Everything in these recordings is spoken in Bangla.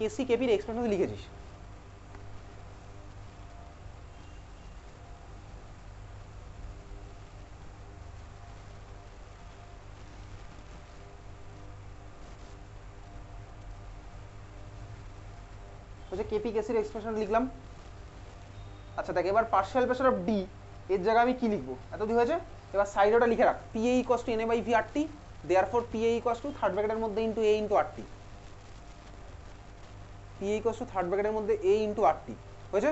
কেসি কেপির এক্সপ্রেশন লিখেছিস। বলছে কেপি কেসির এক্সপ্রেশন লিখলাম। আচ্ছা দেখ এবার পার্শিয়াল প্রেসার অফ ডি এর জায়গায় আমি কি লিখবো, এতদিন হয়েছে। এবার সাইডে ওটা লিখে রাখ, PA equals to NA by V R T, therefore PA equals to third ব্র্যাকেটের মধ্যে into A into R T. PA equals to third ব্র্যাকেটের মধ্যে এ ইন্টু আর টি হয়েছে।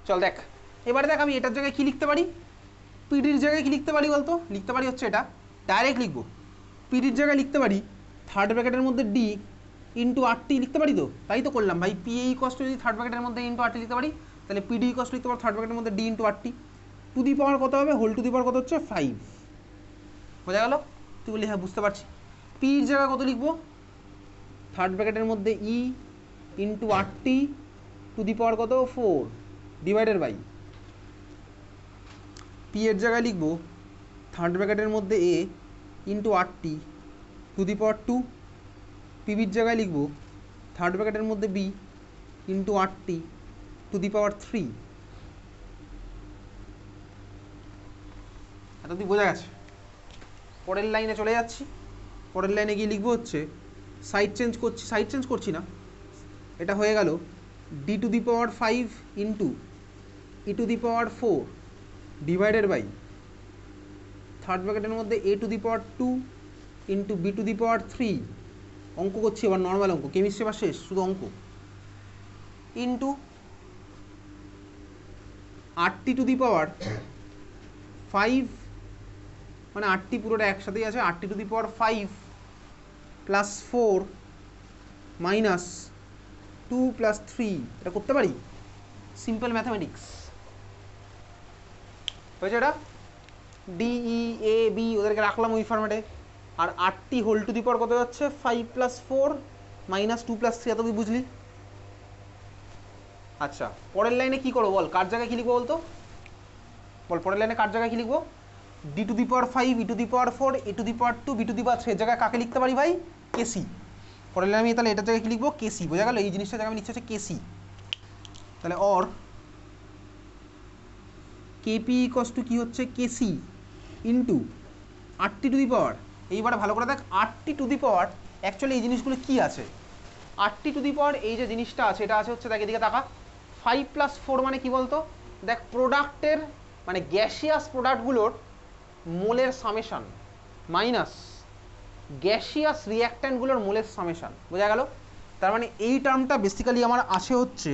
চল দেখ এবারে দেখ আমি এটার জায়গায় কি লিখতে পারি, পিডির জায়গায় কি লিখতে পারি বলতো, লিখতে পারি হচ্ছে এটা ডাইরেক্ট লিখবো। পিডির জায়গায় লিখতে পারি থার্ড ব্র্যাকেটের মধ্যে ডি ইন্টু আর টি লিখতে পারি, তো তাই তো করলাম ভাই। পিএ ইকুয়াস টু যদি থার্ড ব্র্যাকেটের মধ্যে ইন্টু আর টি লিখতে পারি, তাহলে পিডি ইকুয়াস টু লিখতে পারো থার্ড ব্র্যাকেটের মধ্যে D into R T. To the power কত হবে, হোল টু দি পাওয়ার কত হচ্ছে 5, বোঝা গেল। তুই বলি হ্যাঁ বুঝতে পারছি। পির জায়গায় কত লিখবো, থার্ড ব্র্যাকেটের মধ্যে ই into R T to the power কত 4 ডিভাইডেড বাই, পি এর জায়গায় লিখবো থার্ড ব্র্যাকেটের মধ্যে এ into R T to the power 2, পিবির জায়গায় লিখবো থার্ড ব্র্যাকেটের মধ্যে B into R T to the power 3। এতদিন বোঝা গেছে। পরের লাইনে চলে যাচ্ছি। পরের লাইনে গিয়ে লিখবো হচ্ছে সাইড চেঞ্জ করছি না, এটা হয়ে গেল D to the power 5 into E to the power 4 divided by third ব্র্যাকেটের মধ্যে A to the power 2 into B to the power 3। অঙ্ক করছি এবার, নর্মাল অঙ্ক, কেমিস্ট্রি বা শেষ শুধু অঙ্ক, into R T to the power 5, মানে আর টি পুরোটা একসাথেই আছে, R T to the power 5 plus 4 minus 2 plus 3। এটা করতে পারি, সিম্পল ম্যাথামেটিক্স হয়েছে। এটা ডিই এ বি ওদেরকে রাখলাম ওই ফরম্যাটে, আর আর টি হোল টু দি পাওয়ার কত যাচ্ছে 5 প্লাস 4 মাইনাস 2 প্লাস 3, এত কি বুঝলি। আচ্ছা পরের লাইনে কি করবো বল, কার জায়গায় কি লিখবো বলতো, বল পরের লাইনে কার জায়গায় কি লিখবো, D to the power 5 E to the power 4 A to the power 2 B to the power 3 এর জায়গায় কাকে লিখতে পারি ভাই, কেসি। পরের লাইনে আমি তাহলে এটার জায়গায় কি লিখবো, কেসি, বোঝা গেল। এই জিনিসটার জায়গায় আমি লিখছি হচ্ছে কেসি। তাহলে অর কেপি ইকুয়ালস টু কি হচ্ছে কেসি into R T to the পাওয়ার, এইবারে ভালো করে দেখ আর T to the power actually এই জিনিসগুলো কি আছে। আর টি টু দি পাওয়ার এই যে জিনিসটা আছে এটা আছে হচ্ছে, দেখ এদিকে তাকা, 5 প্লাস 4 মানে কি বলতো, দেখ প্রোডাক্টের মানে গ্যাসিয়াস প্রোডাক্টগুলোর মোলের সামেশান মাইনাস গ্যাসিয়াস রিঅ্যাক্ট্যান্টগুলোর মোলের সামেশান, বোঝা গেল। তার মানে এই টার্মটা বেসিক্যালি আমার আসে হচ্ছে,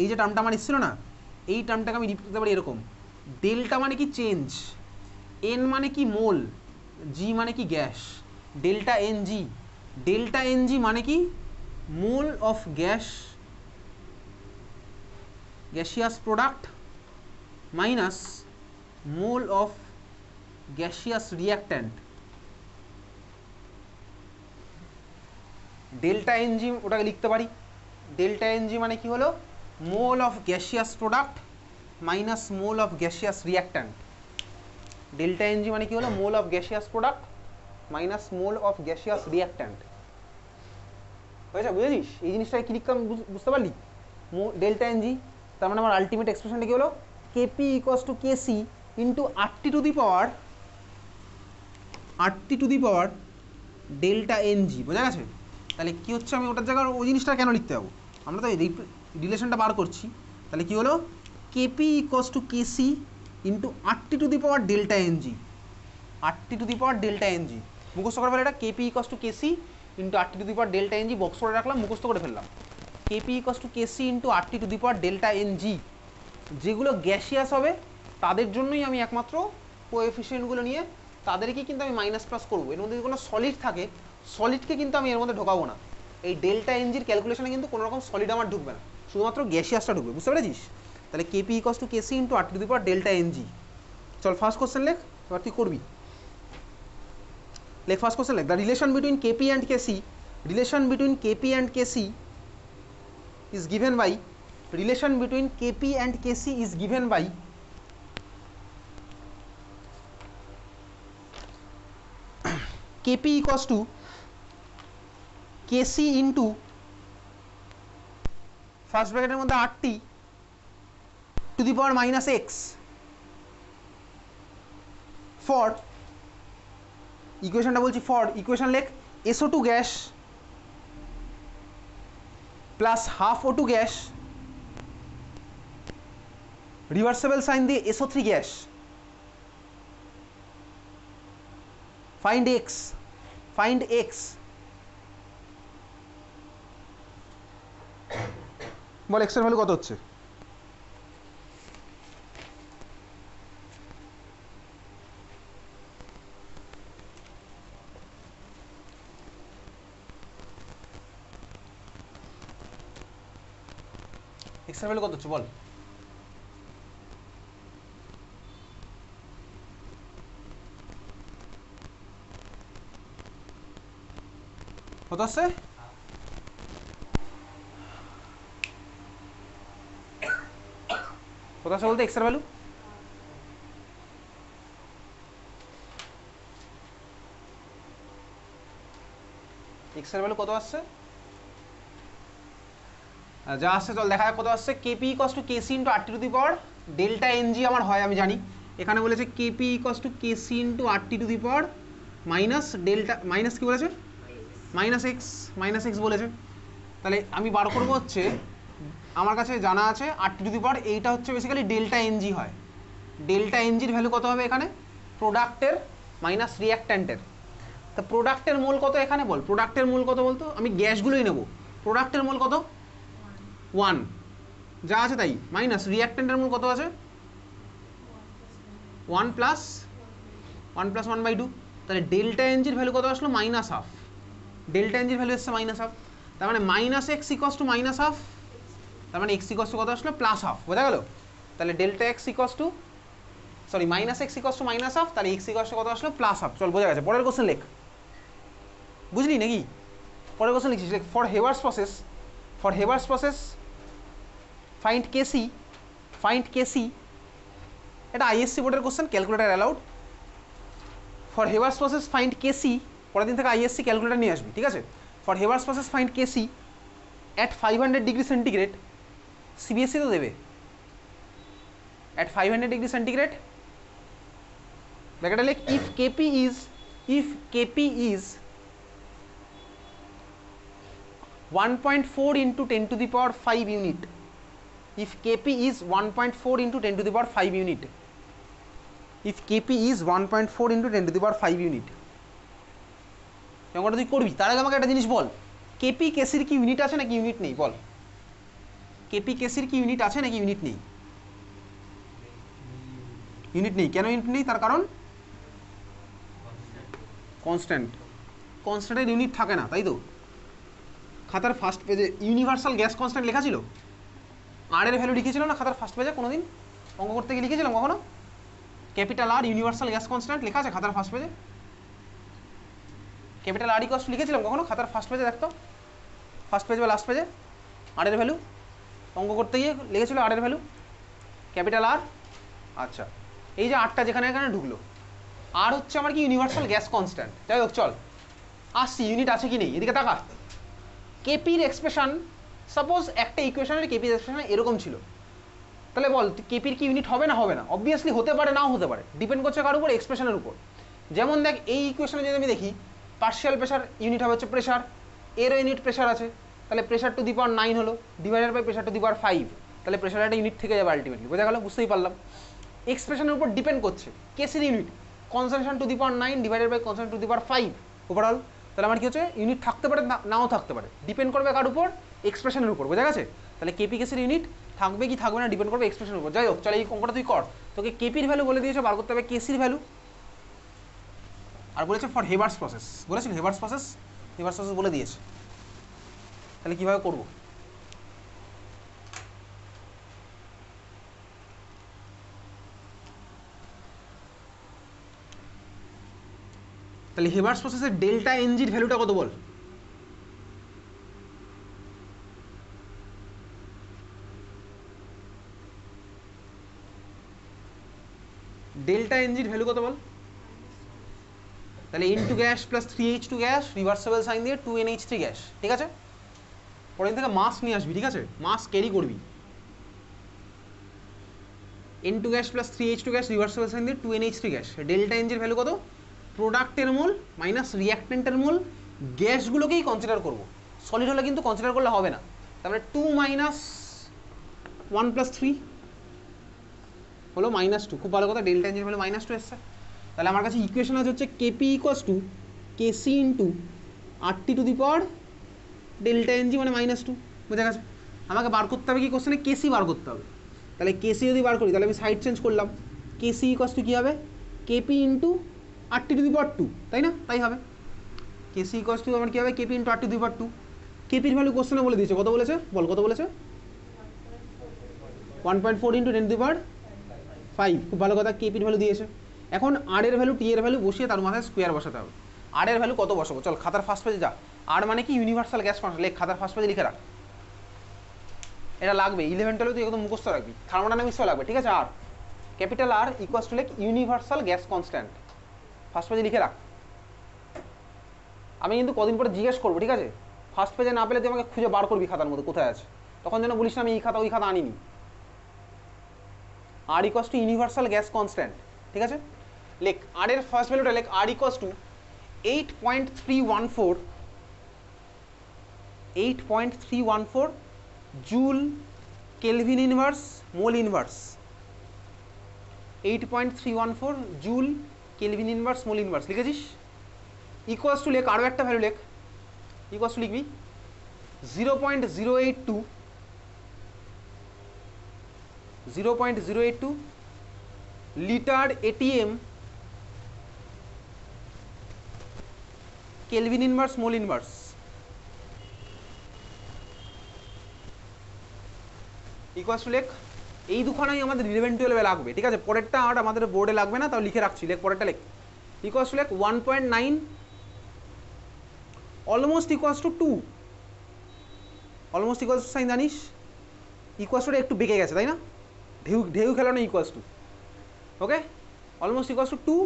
এই যে টার্মটা আমার এসেছিল না, এই টার্মটাকে আমি রিপিট করতে পারি এরকম, ডেল্টা মানে কি চেঞ্জ, এন মানে কি মোল, জি মানে কি gas, delta N G. Delta N G মানে কি mole of gaseous product minus mole of gaseous reactant. Delta NG ওটাকে লিখতে পারি, ডেল্টা এনজি মানে কি হলো mole of gaseous product minus mole of gaseous reactant. Delta NG মানে কি হলো mole of gaseous product minus mole of gaseous reactant. হয়েছে, বুঝেছিস এই জিনিসটাকে কি লিখতাম বুঝতে পারলি, ডেল্টা এনজি। তার মানে আমার আলটিমেট এক্সপ্রেশনটা কি হলো, KP equals to KC into R T to the power delta NG, বোঝা গেছে। তাহলে কি হচ্ছে, আমি ওটার জায়গায় ওই জিনিসটা কেন লিখতে যাবো, আমরা তো এই রিলেশনটা বার করছি। তাহলে কি হলো, KP equals to KC into R T to the power delta NG, R T to the power delta NG মুখস্থ করে ফেলে। এটা KP equals to KC into R T to the power delta NG box করে রাখলাম, মুখস্থ করে ফেললাম। KP equals to KC into R T to the power delta NG. যেগুলো গ্যাসিয়াস হবে তাদের জন্যই আমি একমাত্র কোএফিসিয়েন্টগুলো নিয়ে তাদেরকে কিন্তু আমি মাইনাস প্লাস করবো। এর মধ্যে যদি কোনো সলিড থাকে, সলিডকে কিন্তু আমি এর মধ্যে ঢোকাবো না। এই ডেল্টা এনজির ক্যালকুলেশনে কিন্তু কোনো রকম সলিড আমার ঢুকবে না, শুধুমাত্র গ্যাসিয়াসটা ঢুকবে, বুঝতে পেরেছিস। তাহলে KP equals to KC into R T to the power delta NG. চল ফার্স্ট কোশ্চেন লেখ, এবার তুই করবি। লেখ ফার্স্ট কোশ্চেন লেখ, the relation between KP and KC, relation between KP and KC is given by, relation between KP and KC is given by KP equals to KC into first ব্র্যাকেটের মধ্যে RT to the power minus X for, ইকুয়েশনটা বলছি ফর, ইকুয়েশন লেখ SO2 gas plus half O2 gas reversible sign দিয়ে SO3 gas, find X, find X. বল এক্স এর ভ্যালু কত হচ্ছে? এক্স এর ভ্যালু কত হচ্ছে বল? কত আসছে? কত আসছে বলতে এক্স এর ভ্যালু? এক্স এর ভ্যালু কত আসছে? যা আসছে চল দেখা যাক কত আসছে। KP equals to KC into RT to the power delta NG আমার হয়, আমি জানি। এখানে বলেছে KP equals to KC into RT to the power minus delta, minus কি বলেছে? মাইনাস এক্স বলেছে। তাহলে আমি বার করবো হচ্ছে, আমার কাছে জানা আছে RT টু দি পাওয়ার, এইটা হচ্ছে বেসিক্যালি ডেল্টা এনজি হয়। ডেল্টা এনজির ভ্যালু কত হবে এখানে? প্রোডাক্টের মাইনাস রিয়াক্ট্যান্টের। তা প্রোডাক্টের মোল কত এখানে বল? প্রোডাক্টের মোল কত বলতো? আমি গ্যাসগুলোই নেব। প্রোডাক্টের মোল কত? 1, যা আছে তাই, মাইনাস রিয়াক্ট্যান্টের মোল কত আছে? 1 প্লাস 1/2। তাহলে ডেল্টা এনজির ভ্যালু কত আসলো? Minus half. ডেল্টা এনজির ভ্যালু এসছে মাইনাস হাফ, তার মানে minus x equals to minus half, তার মানে এক্স ইকস টু কত আসলো? Plus half. বোঝা গেল? তাহলে delta x equals to, sorry minus x equals to minus half, তাহলে এক্স ইকস টু কত আসলো? Plus half. চল বোঝা গেছে। পরের কোশ্চেন লেখ। বুঝলি নাকি? পরের কোশ্চেন লিখছিস, লেখ for Haber's process, for Haber's process find KC, find KC. এটা আইএসসি বোর্ডের question, calculator allowed. For Haber's process find KC, পরের দিন থেকে আইএসসি ক্যালকুলেটার নিয়ে আসবি, ঠিক আছে? For Haber's process find KC at 500 degree centigrade, CBSE তো দেবে, অ্যাট 500 ডিগ্রি সেন্টিগ্রেড ব্র্যাকেটে লেখ if KP is 1.4 into 10 to the power 5 unit, if Kp is 1.4 into 10 to the power 5 unit, if Kp is 1.4 into 10 to the power 5 unit, অঙ্কটা তুই করবি। তার আগে আমাকে একটা জিনিস বল, কেপি কেসির কি ইউনিট আছে নাকি ইউনিট নেই বল? কেপি কেসির কি ইউনিট আছে নাকি ইউনিট নেই? ইউনিট নেই। কেন ইউনিট নেই? তার কারণ কনস্ট্যান্ট, কনস্ট্যান্টের ইউনিট থাকে না, তাই তো? খাতার ফার্স্ট পেজে ইউনিভার্সাল গ্যাস কনস্ট্যান্ট লেখা ছিল, আর এর ভ্যালু লিখেছিল না খাতার ফার্স্ট পেজে? কোনোদিন অঙ্ক করতে গিয়ে লিখেছিলাম কখনো? Capital R universal gas constant লেখা আছে খাতার ফার্স্ট পেজে? ক্যাপিটাল আর ইকস লিখেছিলাম কখনো খাতার ফার্স্ট পেজে? দেখতো ফার্স্ট পেজ বা লাস্ট পেজে আর এর ভ্যালু অঙ্ক করতে গিয়ে লিখেছিল আর এর ভ্যালু ক্যাপিটাল আর। আচ্ছা, এই যে আরটা যেখানে এখানে ঢুকলো, আর হচ্ছে আমার কি ইউনিভার্সাল গ্যাস কনস্ট্যান্ট। যাই হোক চল আসছি, ইউনিট আছে কি নেই এদিকে তাকা। কেপির এক্সপ্রেশন, সাপোজ একটা ইকুয়েশনের কেপির এক্সপ্রেশন এরকম ছিল, তাহলে বল কেপির কি ইউনিট হবে না হবে না? অবভিয়াসলি হতে পারে, নাও হতে পারে, ডিপেন্ড করছে কার উপর? এক্সপ্রেশনের উপর। যেমন দেখ এই ইকুয়েশনে যদি আমি দেখি, পার্শিয়াল প্রেশার ইউনিট হবে হচ্ছে প্রেশার, এরও ইউনিট প্রেশার আছে, তাহলে প্রেশার টু দি পাওয়ার 9 হলো, divided by pressure to the power 5, তাহলে প্রেশার একটা ইউনিট থেকে যাবে আলটিমেটলি। বোঝা গেল? বুঝতেই পারলাম। এক্সপ্রেশনের উপর ডিপেন্ড করছে কেসির unit, concentration to the power 9 divided by concentration to the power 5 overall. তাহলে আমার কি হচ্ছে? ইউনিট থাকতে পারে, নাও থাকতে পারে, ডিপেন্ড করবে কার উপর? এক্সপ্রেশনের উপর। বোঝা গেছে? তাহলে কেপি কেসির ইউনিট থাকবে কি থাকবে না ডিপেন্ড করবে এক্সপ্রেশনের উপর। যাই হোক চল এই অঙ্কটা তুই কর। তোকে কেপির ভ্যালু বলে দিয়েছে, বার করতে হবে কেসির ভ্যালু। আর বলেছে ফর হেভার্স প্রসেস, বলেছিল হেভার্স প্রসেস, হেভার্স প্রসেস বলে দিয়েছে। তাহলে কিভাবে করবো? তাহলে হেভার্স প্রসেসের ডেল্টা এনজির ভ্যালুটা কত বল? ডেল্টা এনজির ভ্যালু কত বল? তাহলে N two gas plus 3H2 gas reversible sign দিয়ে 2NH3 গ্যাস, ঠিক আছে? পরের থেকে মাস নিয়ে আসবি, ঠিক আছে, মাস ক্যারি করবি। N2 gas plus 3H2 gas reversible sign দিয়ে 2NH3 গ্যাস। ডেল্টা এনজির ভ্যালু কত? প্রোডাক্টের মোল মাইনাস রিয়াক্টেন্টের মোল, গ্যাসগুলোকেই কনসিডার করবো, সলিড হলে কিন্তু কনসিডার করলে হবে না। তারপরে 2 মাইনাস 1 প্লাস 3 হলো -2। খুব ভালো কথা, ডেল্টা এনজির ভ্যালু -2 এসছে। তাহলে আমার কাছে ইকুয়েশন আছে হচ্ছে KP equals to KC into RT to the power delta NG মানে -2। বুঝা গেছে? আমাকে বার করতে হবে কি কোশ্চেনে, কেসি বার করতে হবে। তাহলে কেসি যদি বার করি তাহলে আমি সাইড চেঞ্জ করলাম, কেসি ইকুয়ালস টু কী হবে, KP into RT to the power 2, তাই না? তাই হবে। কেসি ইকুয়ালস টু আমার কী হবে, KP into RT to the power 2। কেপির ভ্যালু কোশ্চেনে বলে দিয়েছে, কত বলেছে বল, কত বলেছে? 1.4 ইন্টু 10 টু দি পাওয়ার 5। খুব ভালো কথা, কেপির ভ্যালু দিয়েছে। এখন আর এর ভ্যালু, টি এর ভ্যালু বসিয়ে তার মাথায় স্কোয়ার বসাতে হবে। আর এর ভ্যালু কত বসাবো, চল খাতার ফার্স্ট পেজে যা। আর মানে কি, ইউনিভার্সাল গ্যাস কনস্ট্যান্ট, লেখ খাতার ফার্স্ট পেজে লিখে রাখ, এটা লাগবে 11 12 তুই একদম মুখস্থ রাখবি, থার্মোডাইনামিক্সও লাগবে, ঠিক আছে। আর ক্যাপিটাল আর ইকুয়ালস টু লেখ ইউনিভার্সাল গ্যাস কনস্ট্যান্ট, ফার্স্ট পেজে লিখে রাখ। আমি কিন্তু কদিন পরে জিজ্ঞেস করবো, ঠিক আছে, ফার্স্ট পেজে না পেলে তুই আমাকে খুঁজে বার করবি খাতার মধ্যে কোথায় আছে, তখন যেন বলিস না আমি এই খাতা ওই খাতা আনিনি। R equals to universal gas constant, ঠিক আছে। লেখ আর এর ফার্স্ট ভ্যালুটা লেখ, R equals to 8.314 joule kelvin inverse mole inverse. 8.314 joule kelvin inverse mole inverse লিখেছিস। ইকুয়ালস টু লেখ আরও একটা ভ্যালু লেখ, ইকুয়ালস টু লিখবি 0.082 litre ATM kelvin inverse mole inverse. Equals to লেখ, এই দুখানাই আমাদের 11 12 লাগবে, ঠিক আছে। পরেরটা আর আমাদের বোর্ডে লাগবে না, তাও লিখে রাখছি, লেখ পরেরটা লেখ। ইকুয়ালস টু লেখ 1.9 almost equals to 2, almost equals to sign জানিস, ইকুয়ালস টুটা একটু বেঁকে গেছে তাই না, ঢেউ খেলানো equals to, okay. Almost equals to 2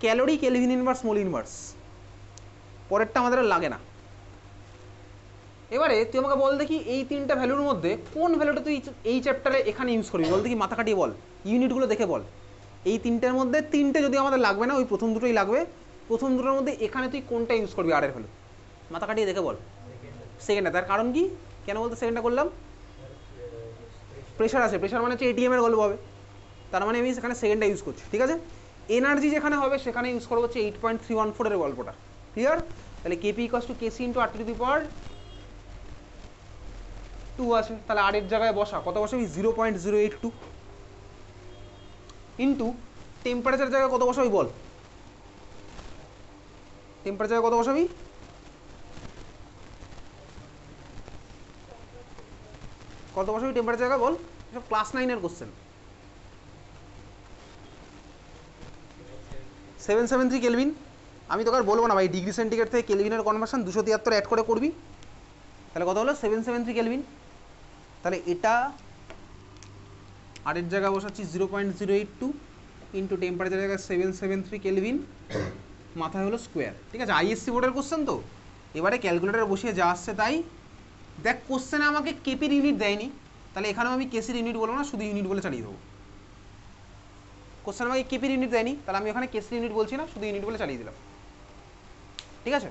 calorie kelvin inverse mole inverse. পরেরটা আমাদের লাগে না। এবারে তুই আমাকে বল দেখি এই তিনটা ভ্যালুর মধ্যে কোন ভ্যালুটা তুই এই চ্যাপ্টারে এখানে ইউজ করবি, বল দেখি, মাথা কাটিয়ে বল, ইউনিটগুলো দেখে বল। এই তিনটের মধ্যে তিনটে যদি আমাদের লাগবে না, ওই প্রথম দুটোই লাগবে, প্রথম দুটোর মধ্যে এখানে তুই কোনটা ইউজ করবি আর এর ভ্যালু, মাথা কাটিয়ে দেখে বল। সেকেন্ডটা, তার কারণ কি, কেন বলতে সেকেন্ডটা করলাম, প্রেশার আছে, প্রেশার মানে হচ্ছে এটিএম এর গল্প হবে, তার মানে আমি সেখানে সেকেন্ডটা ইউজ করছি, ঠিক আছে। এনার্জি যেখানে হবে সেখানে ইউজ করবো হচ্ছে 8.314 এর গল্পটা, ক্লিয়ার। তাহলে KP equals to KC into RT to the power 2 আছে, তাহলে আর এর জায়গায় বসা, কত বসাবি 0.082 ইন্টু টেম্পারেচার জায়গায় কত বসাবি বল, টেম্পারেচার কত বসাবি, কত বসাবি টেম্পারেচার জায়গা বল, সব ক্লাস 9 কোশ্চেন। 773 কেলভিন, আমি তোকে আর বলবো না ভাই, ডিগ্রি সেন্টিগ্রেড থেকে কেলভিনের কনভার্সন 273 অ্যাড করে করবি, তাহলে কত হলো 773 কেলভিন। তাহলে এটা আর এর জায়গায় বসাচ্ছি 0.082 ইন্টু টেম্পারেচার জায়গায় 773 কেলভিন, মাথায় হলো স্কোয়ার, ঠিক আছে। আইএসসি বোর্ডের কোশ্চেন তো, এবারে ক্যালকুলেটারে বসিয়ে যা আসছে তাই। দেখ কোশ্চেনে আমাকে কেপির ইউনিট দেয়নি, তাহলে এখানেও আমি কেসির ইউনিট বলবো না, শুধু ইউনিট বলে চালিয়ে দেবো। কোশ্চেন আমাকে কেপির ইউনিট দেয়নি, তাহলে আমি ওখানে কেসির ইউনিট বলছি না, শুধু ইউনিট বলে চালিয়ে দিলাম, ঠিক আছে,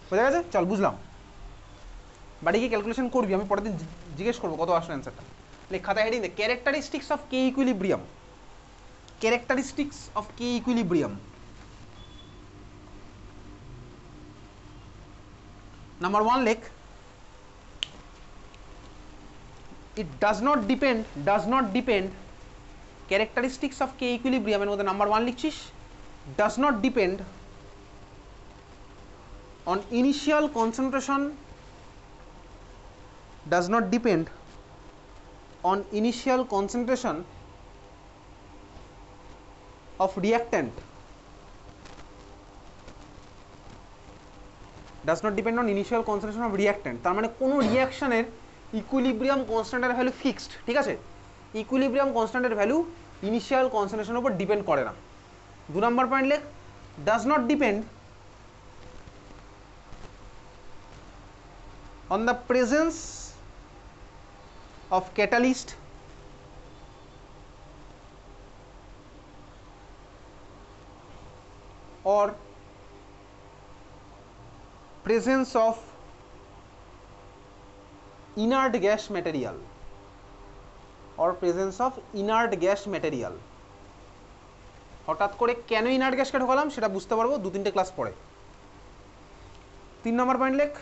বোঝা গেছে। চল বুঝলাম, বাড়ি গিয়ে ক্যালকুলেশন করবি, আমি পরের দিন জিজ্ঞেস করবো কত আসলো অ্যান্সারটা। খাতায় হেডিং দে, characteristics of K equilibrium, characteristics of K equilibrium. Number 1 লেখ, it does not depend characteristics of K equilibrium এর মধ্যে number 1 লিখছিস, does not depend on initial concentration, does not depend on initial concentration of reactant, does not depend on initial concentration of reactant, তার মানে কোনো রিঅ্যাকশনের ইকুইলিব্রিয়াম কনস্ট্যান্টের ভ্যালু ফিক্সড, ঠিক আছে। ইকুইলিব্রিয়াম কনস্ট্যান্টের ভ্যালু ইনিশিয়াল কনসেন্ট্রেশনের উপর ডিপেন্ড করে না। 2 নম্বর পয়েন্ট লেখ, does not depend on the presence of catalyst or presence of inert gas material or presence of inert gas material. হঠাৎ করে কেন ইনার্ট গ্যাসকে ঢোকালাম সেটা বুঝতে পারবো 2-3টে ক্লাস পরে। 3 নম্বর পয়েন্ট লেখ,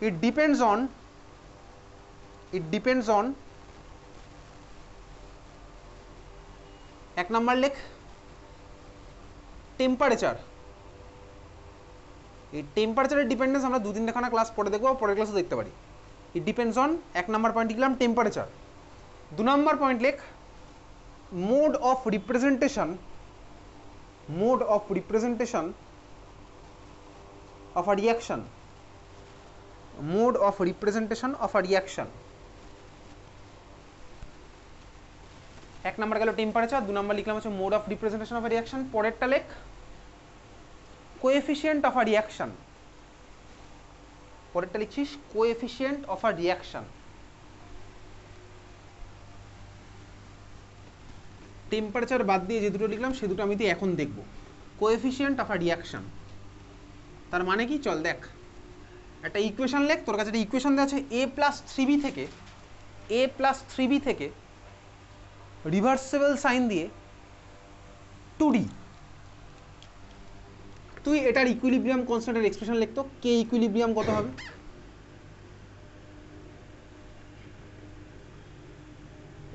it depends on 1 নম্বর লেখ টেম্পারেচার। এই টেম্পারেচারের ডিপেন্ডেন্স আমরা 2-3টে খানা ক্লাস পরে দেখবো, পরের ক্লাসে দেখতে পারি। It depends on 1 number point লিখলাম টেম্পারেচার। 2 নম্বর পয়েন্ট লেখ mode of representation of a reaction, mode of representation of a reaction। 1 নম্বর গেল টেম্পারেচার, 2 নম্বর লিখলাম হচ্ছে mode of representation of a reaction. পরেরটা লেখ কোএফিসিয়েন্ট অফ আ রিয়াকশন, পরেরটা লিখছিস coefficient of a reaction. Temperature বাদ দিয়ে যে দুটো লিখলাম সে দুটো আমি তো এখন দেখব। কোএফিসিয়েন্ট অফ আ রিয়াকশন তার মানে কি, চল দেখ। একটা ইকুয়েশন লেখ, তোর কাছে একটা ইকুয়েশন দেওয়া আছে a প্লাস 3b থেকে রিভার্সেবল সাইন দিয়ে 2d। তুই এটার ইকুইলিব্রিয়াম কনস্ট্যান্টের এক্সপ্রেশন লিখতো, কে ইকুইলিব্রিয়াম কত হবে?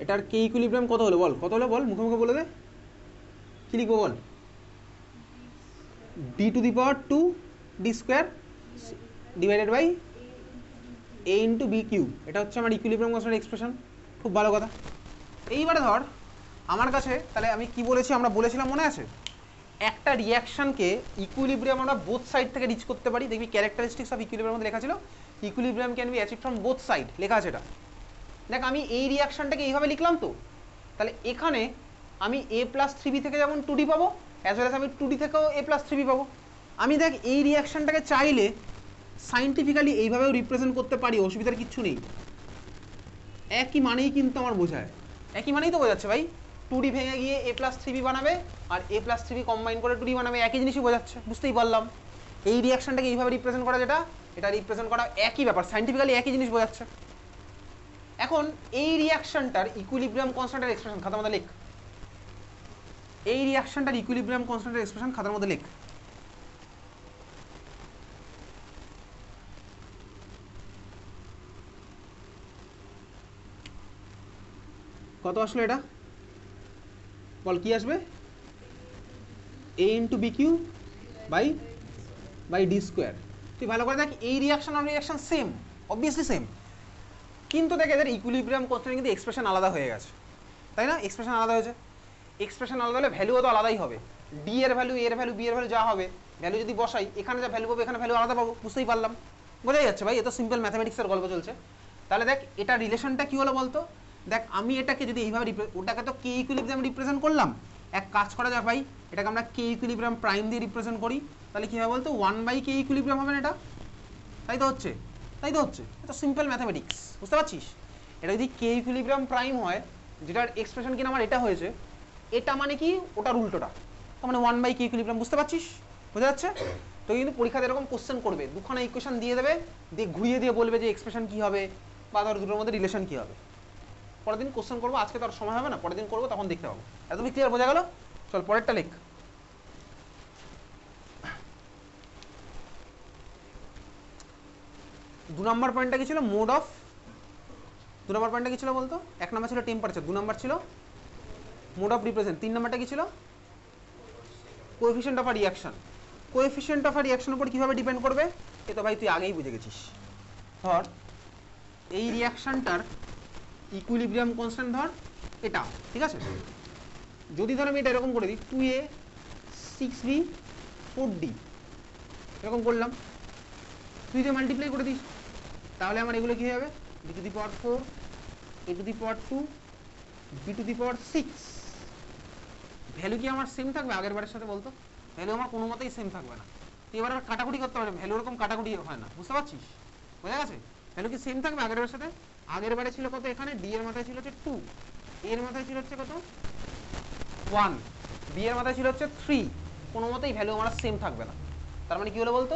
এটার কে ইকুইলিব্রিয়াম কত হলো বল, কত হলো বল, মুখে মুখে বলে দে। কি লিখবো বল? d⁻2 d square divided by a into B Q. এটা হচ্ছে আমার ইকুইলিব্রিয়াম কনস্ট্যান্ট এক্সপ্রেশন। খুব ভালো কথা। এইবারে ধর আমার কাছে, তাহলে আমি কি বলেছি, আমরা বলেছিলাম মনে আছে, একটা রিয়াকশনকে ইকুইলিব্রিয়াম আমরা বোথ সাইড থেকে রিচ করতে পারি। দেখবি ক্যারেক্টারিস্টিক্স অফ ইকুইলিব্রিয়াম মধ্যে লেখা ছিল equilibrium can be achieved from both side, লেখা আছে এটা। দেখ আমি এই রিয়াকশনটাকে এইভাবে লিখলাম তো, তাহলে এখানে আমি a প্লাস 3b থেকে যেমন 2d পাবো, অ্যাজ ওয়েল অ্যাজ আমি 2d থেকেও a প্লাস 3b পাবো। আমি দেখ এই রিয়াকশনটাকে চাইলে সাইন্টিফিক্যালি এইভাবেও রিপ্রেজেন্ট করতে পারি, অসুবিধার কিচ্ছু নেই। একই মানেই কিন্তু আমার বোঝায়, একই মানেই তো বোঝাচ্ছে ভাই। 2d ভেঙে গিয়ে a প্লাস 3b বানাবে আর a প্লাস 3b কম্বাইন করে 2d বানাবে, একই জিনিসই বোঝাচ্ছে, বুঝতেই পারলাম। এই রিয়াকশনটাকে এইভাবে রিপ্রেজেন্ট করা, যেটা এটা রিপ্রেজেন্ট করা একই ব্যাপার, সাইন্টিফিক্যালি একই জিনিস বোঝাচ্ছে। এখন এই রিয়াকশনটার ইকুইলিব্রিয়াম কনস্ট্যান্টের এক্সপ্রেশন খাতার মধ্যে লেখ। এই রিয়াকশনটার ইকুইলিব্রিয়াম কনস্ট্যান্টের এক্সপ্রেশন খাতার মধ্যে লেখ। কত আসলো এটা বল, কি আসবে? a into B Q by D square. তুই ভালো করে দেখ, এই রিয়াকশন আর রিয়াকশন সেম, অবভিয়াসলি সেম, কিন্তু দেখ এদের ইকুইলিব্রিয়াম কনস্ট্যান্ট কিন্তু এক্সপ্রেশন আলাদা হয়ে গেছে, তাই না? এক্সপ্রেশন আলাদা হয়েছে। এক্সপ্রেশন আলাদা হলে ভ্যালুও তো আলাদাই হবে। ডি এর ভ্যালু, এর ভ্যালু, বি এর ভ্যালু যা হবে, ভ্যালু যদি বসাই এখানে যা ভ্যালু পাবো এখানে ভ্যালু আলাদা পাবো, বুঝতেই পারলাম। বোঝাই যাচ্ছে ভাই, এ তো সিম্পল ম্যাথামেটিক্সের গল্প চলছে। তাহলে দেখ এটা রিলেশনটা কি হলো বলতো। দেখ আমি এটাকে যদি এইভাবে, ওটাকে তো কে ইকুইলিব্রিয়াম রিপ্রেজেন্ট করলাম, এক কাজ করা যাক ভাই, এটাকে আমরা কে ইকুইলিব্রিয়াম প্রাইম দিয়ে রিপ্রেজেন্ট করি। তাহলে কি হবে বলতো, 1/k ইকুইলিব্রিয়াম হবে না এটা? তাই তো হচ্ছে, তাই তো হচ্ছে। এটা সিম্পল ম্যাথামেটিক্স, বুঝতে পারছিস? এটা যদি কে ইকুইলিব্রিয়াম প্রাইম হয়, যেটার এক্সপ্রেশন কিনা আমার এটা হয়েছে, এটা মানে কি ওটার উল্টোটা, তার মানে 1/k ইকুইলিব্রিয়াম, বুঝতে পারছিস? বোঝা যাচ্ছে তো? কিন্তু পরীক্ষাতে এরকম কোশ্চেন করবে, দুখানা ইকুয়েশন দিয়ে দেবে, দিয়ে ঘুরিয়ে দিয়ে বলবে যে এক্সপ্রেশন কি হবে বা ধর দুটোর মধ্যে রিলেশন কি হবে। পরের দিন কোশ্চেন করবো, আজকে তো আর সময় হবে না, পরের দিন করবো, তখন দেখতে পাবো। একদমই ক্লিয়ার, বোঝা গেল? চল পরেরটা লেখ। দু নম্বর পয়েন্টটা কি ছিল? Mode of. 2 নম্বর পয়েন্টটা কি ছিল বলতো? 1 নম্বর ছিল টেম্পারেচার, 2 নম্বর ছিল মোড অফ রিপ্রেজেন্ট, 3 নম্বরটা কি ছিল? Coefficient of a reaction. Coefficient of a রিয়াকশনের উপর কিভাবে ডিপেন্ড করবে এ তো ভাই তুই আগেই বুঝে গেছিস। ধর এই রিয়াকশনটার ইকুইলিব্রিয়াম কনস্ট্যান্ট ধর এটা, ঠিক আছে? যদি ধর আমি এটা এরকম করে দিই 2a 6b 4d এরকম করলাম, তুই যে মাল্টিপ্লাই করে দিস, তাহলে আমার এগুলো কি হবে? b⁴ a⁴ 2 b⁴ 6। ভ্যালু কি আমার সেম থাকবে আগের বারের সাথে বলতো? ভ্যালু আমার কোনো মতেই সেম থাকবে না। তুই এবার আর কাটাকুটি করতে পারবে, ভ্যালু এরকম কাটাকুটি হয় না, বুঝতে পারছিস? বোঝা গেছে? ভ্যালু কি সেম থাকবে আগের বারের সাথে? আগের বারে ছিল কত এখানে, ডি এর মাথায় ছিল হচ্ছে 2, এর মাথায় ছিল হচ্ছে কত 1, বি এর মাথায় ছিল হচ্ছে 3, কোনো মতেই ভ্যালু আমার সেম থাকবে না। তার মানে কি হলো বলতো,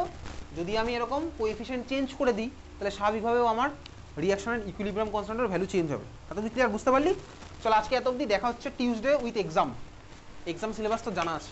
যদি আমি এরকম কোএফিসিয়েন্ট চেঞ্জ করে দিই তাহলে স্বাভাবিকভাবেও আমার রিঅ্যাকশনের ইকুইলিব্রিয়াম কনস্ট্যান্টের ভ্যালু চেঞ্জ হবে। তা তুই ক্লিয়ার বুঝতে পারলি? চলো আজকে এত অবধি, দেখা হচ্ছে টিউসডে উইথ এক্সাম সিলেবাস তো জানা আছে।